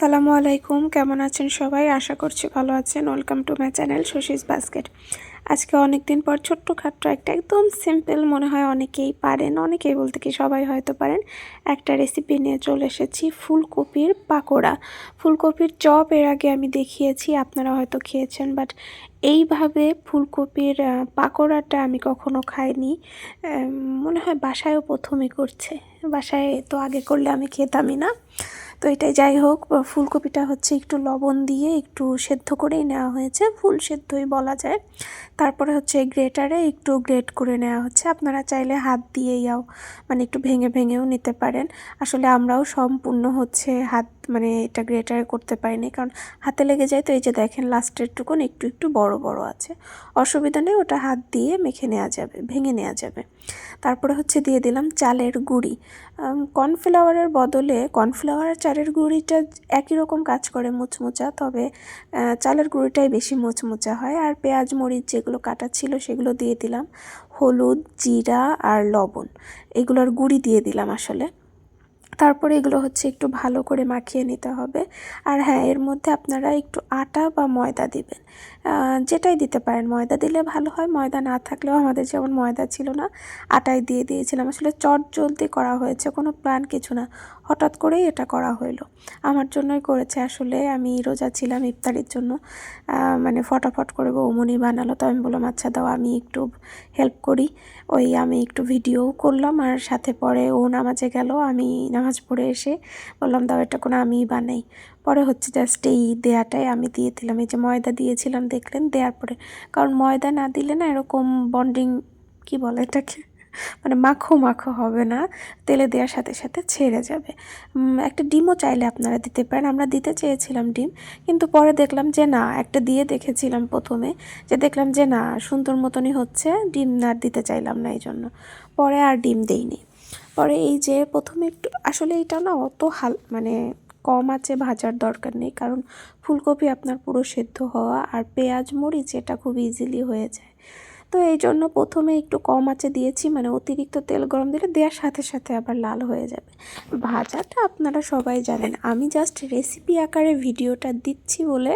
আসসালামু আলাইকুম, কেমন আছেন সবাই? আশা করছি ভালো আছেন। Welcome to my channel Shashi's basket. আজকে অনেক দিন পর ছোট্টখাট্ট একটা একদম সিম্পল, মনে হয় অনেকেই পারেন, অনেকেই বলতে কি সবাই হয়তো পারেন, একটা রেসিপি নিয়ে চলে এসেছি। ফুলকপির পাকোড়া, ফুলকপির চপ এর আগে আমি দেখিয়েছি, আপনারা হয়তো খেয়েছেন, বাট এইভাবে ফুলকপির পাকোড়াটা আমি কখনো খাইনি। মনে হয় বাসায়ও প্রথমে করছে, বাসায় তো আগে করলে আমি খেতামই না। তো এটাই, যাই হোক, ফুলকপিটা হচ্ছে একটু লবণ দিয়ে একটু সেদ্ধ করেই নেওয়া হয়েছে, ফুল সেদ্ধই বলা যায়। তারপরে হচ্ছে গ্রেটারে একটু গ্রেট করে নেওয়া হচ্ছে। আপনারা চাইলে হাত দিয়েও মানে একটু ভেঙে ভেঙেও নিতে পারেন। আসলে আমরাও সম্পূর্ণ হচ্ছে হাত মানে এটা গ্রেটারে করতে পারিনি, কারণ হাতে লেগে যায়। তো এই যে দেখেন লাস্টের টুকুন একটু একটু বড় বড় আছে, অসুবিধা নেই, ওটা হাত দিয়ে মেখে নেওয়া যাবে, ভেঙে নেওয়া যাবে। তারপরে হচ্ছে দিয়ে দিলাম চালের গুঁড়ি। কর্নফ্লাওয়ারের বদলে কর্নফ্লাওয়ার আর চালের গুঁড়িটা একই রকম কাজ করে, মুচমুচা, তবে চালের গুঁড়িটাই বেশি মুচমুচা হয়। আর পেঁয়াজ মরিচ যেগুলো কাটা ছিল সেগুলো দিয়ে দিলাম, হলুদ, জিরা আর লবণ, এগুলোর গুঁড়ি দিয়ে দিলাম আসলে। তারপরে এগুলো হচ্ছে একটু ভালো করে মাখিয়ে নিতে হবে। আর হ্যাঁ, এর মধ্যে আপনারা একটু আটা বা ময়দা দিবেন, যেটাই দিতে পারেন। ময়দা দিলে ভালো হয়, ময়দা না থাকলেও, আমাদের যেমন ময়দা ছিল না, আটাই দিয়ে দিয়েছিলাম। আসলে চটজলদি করা হয়েছে, কোনো প্ল্যান কিছু না, হঠাৎ করেই এটা করা হলো। আমার জন্যই করেছে আসলে, আমি রোজা ছিলাম ইফতারির জন্য, মানে ফটাফট করে বৌমনি বানালো, তো আমি বললাম আচ্ছা দাও আমি একটু হেল্প করি। আমি একটু ভিডিও করলাম, আর সাথে পরে ও নামাজে গেল, আমি নামাজ পড়ে এসে বললাম দাও এটা কোনো আমিই বানাই। পরে হচ্ছে জাস্ট এই দেয়াটাই আমি দিয়ে দিলাম। এই যে ময়দা দিয়েছিলাম দেখলেন, দেওয়ার পরে, কারণ ময়দা না দিলে না এরকম বন্ডিং, কি বলে এটাকে, মানে মাখো মাখো হবে না, তেলে দেওয়ার সাথে সাথে ছেড়ে যাবে। একটা ডিমও চাইলে আপনারা দিতে পারেন, আমরা দিতে চেয়েছিলাম ডিম, কিন্তু পরে দেখলাম যে না, একটা দিয়ে দেখেছিলাম প্রথমে, যে দেখলাম যে না সুন্দর মতনই হচ্ছে, ডিম না দিতে চাইলাম না, এই জন্য পরে আর ডিম দেইনি। পরে এই যে প্রথমে একটু, আসলে এটা না অত মানে কম আঁচে ভাজার দরকার নেই, কারণ ফুলকপি আপনার পুরো সেদ্ধ হওয়া, আর পেঁয়াজ মরিচ এটা খুব ইজিলি হয়ে যায়। তো এই জন্য প্রথমে একটু কম আঁচে দিয়েছি, মানে অতিরিক্ত তেল গরম দিলে দেওয়ার সাথে সাথে আবার লাল হয়ে যাবে। ভাজাটা আপনারা সবাই জানেন, আমি জাস্ট রেসিপি আকারে ভিডিওটা দিচ্ছি বলে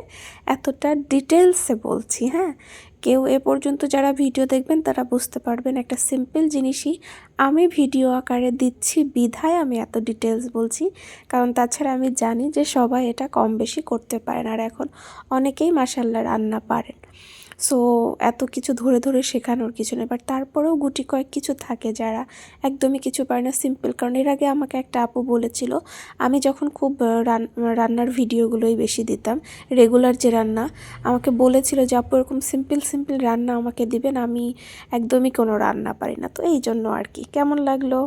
এতটা ডিটেলসে বলছি। হ্যাঁ, কেউ এ পর্যন্ত যারা ভিডিও দেখবেন তারা বুঝতে পারবেন, একটা সিম্পল জিনিসই আমি ভিডিও আকারে দিচ্ছি বিধায় আমি এত ডিটেলস বলছি, কারণ তাছাড়া আমি জানি যে সবাই এটা কম বেশি করতে পারেন, আর এখন অনেকেই মাশাআল্লাহ রান্না পারেন। সো এত কিছু ধরে ধরে শেখানোর কিছু নেই, বাট তারপরেও গুটি কয়েক কিছু থাকে যারা একদমই কিছু পারে না, সিম্পল। কারণ এর আগে আমাকে একটা আপু বলেছিল, আমি যখন খুব রান্নার ভিডিওগুলোই বেশি দিতাম, রেগুলার যে রান্না, আমাকে বলেছিল যে আপু এরকম সিম্পল সিম্পল রান্না আমাকে দিবেন, আমি একদমই কোনো রান্না পারি না। তো এই জন্য আর কি। কেমন লাগলো?